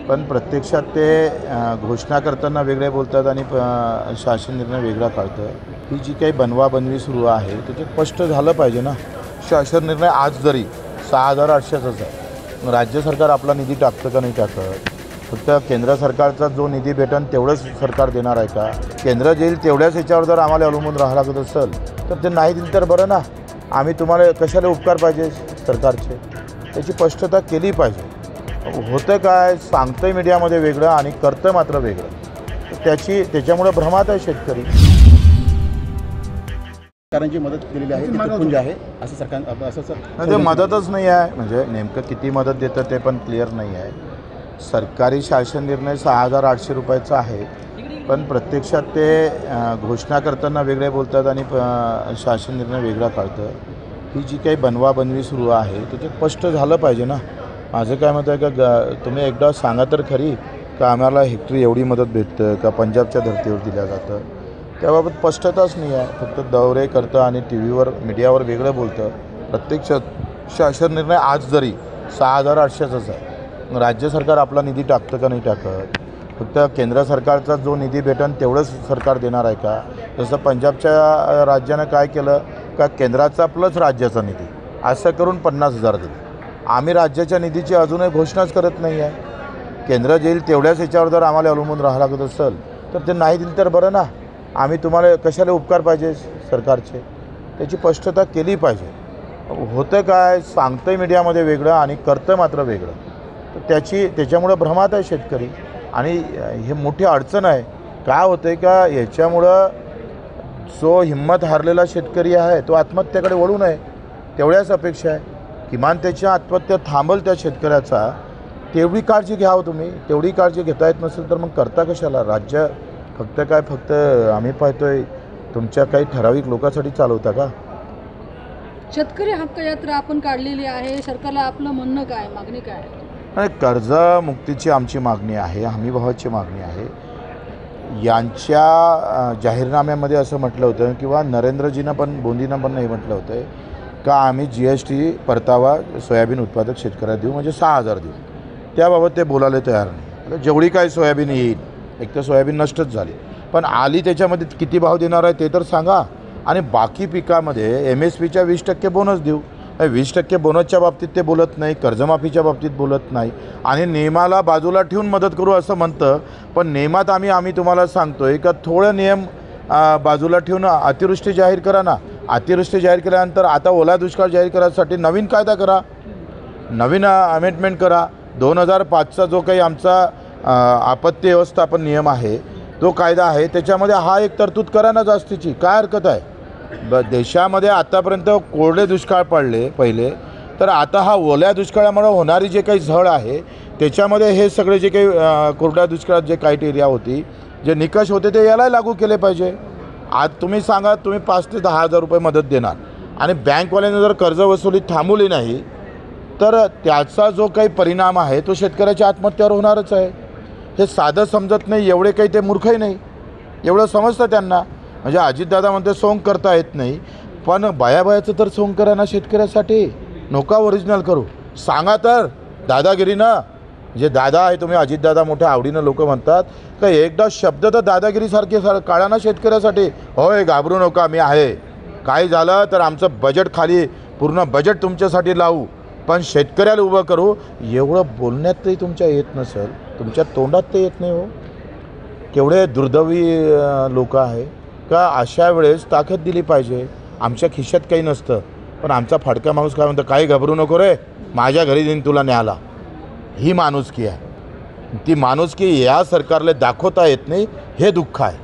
पण प्रत्यक्षात ते घोषणा करताना वेगळे बोलतात आणि शासन निर्णय वेगळा काढतं. ही जी काही बनवाबनवी सुरू आहे त्याचे स्पष्ट झालं पाहिजे ना. शासन निर्णय आज जरी 6,800च आहे, राज्य सरकार आपला निधी टाकतं का नाही टाकत? फक्त केंद्र सरकारचा जो निधी भेटेल तेवढंच सरकार देणार आहे का? केंद्र देईल तेवढ्याच ह्याच्यावर जर आम्हाला अवलंबून राहावं लागत असेल तर ते नाही दिलं तर बरं ना. आम्ही तुम्हाला कशाला उपकार पाहिजे सरकारचे, त्याची स्पष्टता केली पाहिजे. होतं काय सांगतंय मीडियामध्ये वेगळं आणि करतं मात्र वेगळं. त्याच्यामुळे भ्रमात आहे शेतकरी. कारण जी मदत केलेली आहे ती तुटपुंज आहे असं सरकार असं ते मदतच नाही आहे. म्हणजे नेमकं किती मदत देतं ते पण क्लिअर नाही आहे. सरकारी शासन निर्णय 6,800 रुपयाचा आहे, पण प्रत्यक्षात ते घोषणा करताना वेगळे बोलतात आणि शासन निर्णय वेगळा काढतं. ही जी काही बनवाबनवी सुरू आहे त्याचे स्पष्ट झालं पाहिजे ना. माझं काय मत आहे का तुम्ही एकदा सांगा तर खरी का आम्हाला हेक्टरी एवढी मदत भेटतं का पंजाबच्या धर्तीवर दिल्या जातं. त्याबाबत स्पष्टताच नाही आहे. फक्त दौरे करतं आणि टी व्हीवर मीडियावर वेगळं बोलतं. प्रत्यक्षात शासन निर्णय आज जरी 6,800च आहे, राज्य सरकार आपला निधी टाकतं का नाही टाकत? फक्त केंद्र सरकारचा जो निधी भेटेल तेवढंच सरकार देणार आहे का? जसं पंजाबच्या राज्यानं काय केलं का केंद्राचा प्लस राज्याचा निधी असं करून 50,000 दिले. आम्ही राज्याच्या निधीची अजूनही घोषणाच करत नाही आहे. केंद्र देईल तेवढ्याच ह्याच्यावर जर आम्हाला अवलंबून राहावं लागत असेल तर ते नाही दिलं तर बरं ना. आम्ही तुम्हाला कशाला उपकार पाहिजे सरकारचे, त्याची स्पष्टता केली पाहिजे. होतं काय सांगतंय मीडियामध्ये वेगळं आणि करतं मात्र वेगळं. तर त्याच्यामुळे भ्रमात आहे शेतकरी आणि हे मोठी अडचण आहे. काय होतं आहे का याच्यामुळं जो हिंमत हारलेला शेतकरी आहे तो आत्महत्याकडे वळू नये तेवढ्याच अपेक्षा आहे. किमान त्याची आत्महत्या थांबल त्या शेतकऱ्याचा तेवढी काळजी घ्यावं तुम्ही. तेवढी काळजी घेता येत नसेल तर मग करता कशाला? राज्य फक्त आम्ही पाहतोय तुमच्या काही ठराविक लोकांसाठी चालवता का? शेतकरी हक्क यात्रा आपण काढलेली आहे. सरकारला आपलं म्हणणं काय, मागणी काय? आणि कर्जमुक्तीची आमची मागणी आहे, हमीभावाची मागणी आहे. यांच्या जाहीरनाम्यामध्ये असं म्हटलं होतं किंवा नरेंद्रजीनं पण बोंदीनं पण नाही म्हटलं होतं का आम्ही GST परतावा सोयाबीन उत्पादक शेतकऱ्याला देऊ, म्हणजे 6,000 देऊ. त्याबाबत ते बोलायला तयार नाही. जेवढी काय सोयाबीन येईल, एक तर सोयाबीन नष्टच झाली, पण आली त्याच्यामध्ये किती भाव देणार आहे ते तर सांगा. आणि बाकी पिकामध्ये MSPच्या 20% बोनस देऊ. 20% बोनसच्या बाबतीत ते बोलत नाही, कर्जमाफीच्या बाबतीत बोलत नाही आणि नियमाला बाजूला ठेवून मदत करू असं म्हणतं. पण नियमात आम्ही तुम्हाला सांगतोय का थोडं नियम बाजूला ठेवून अतिवृष्टी जाहीर करा ना. अतिवृष्टी जाहीर केल्यानंतर आता ओला दुष्काळ जाहीर करायसाठी नवीन कायदा करा, नवीन अमेंडमेंट करा. 2005चा जो काही आमचा आपत्ती व्यवस्थापन नियम आहे तो कायदा आहे त्याच्यामध्ये हा एक तरतूद करा ना जास्तीची. काय हरकत आहे? देशामध्ये आतापर्यंत कोरडे दुष्काळ पडले पहिले, तर आता हा ओल्या दुष्काळामुळे होणारी जे काही झळ आहे त्याच्यामध्ये हे सगळे जे काही कोरड्या दुष्काळात जे क्रायटेरिया होती, जे निकष होते ते याला लागू केले पाहिजे. आज तुम्ही सांगा तुम्ही 5,000 ते 10,000 रुपये मदत देणार आणि बँकवाल्याने जर कर्जवसुली थांबवली नाही तर त्याचा जो काही परिणाम आहे तो शेतकऱ्याच्या आत्महत्यावर होणारच आहे. हे साधं समजत नाही, एवढे काही ते मूर्खही नाही, एवढं समजतं त्यांना. म्हणजे अजितदादा म्हणते सोंग करता येत नाही, पण बायाचं तर सोंग करा ना शेतकऱ्यासाठी. नोका ओरिजिनल करू सांगा तर दादागिरीनं. जे दादा आहे तुम्ही अजितदादा मोठ्या आवडीनं लोक म्हणतात का एकदा शब्द तर दादागिरीसारखे काढा ना शेतकऱ्यासाठी. होय घाबरू नका, मी आहे. काय झालं तर आमचं बजेट खाली, पूर्ण बजेट तुमच्यासाठी लावू, पण शेतकऱ्याला उभं करू. एवढं बोलण्यातही तुमच्या येत नसेल, तुमच्या तोंडात ते येत नाही हो. केवढे दुर्दैवी लोक आहे का अशा वेळेस ताकद दिली पाहिजे. आमच्या खिशात काही नसतं पण आमचा फाटका माणूस काय म्हणतो, काही घाबरू नको रे, माझ्या घरी देईन तुला न्यायला. ही माणुसकी आहे. ती माणुसकी या सरकारला दाखवता येत नाही, हे दुःख आहे.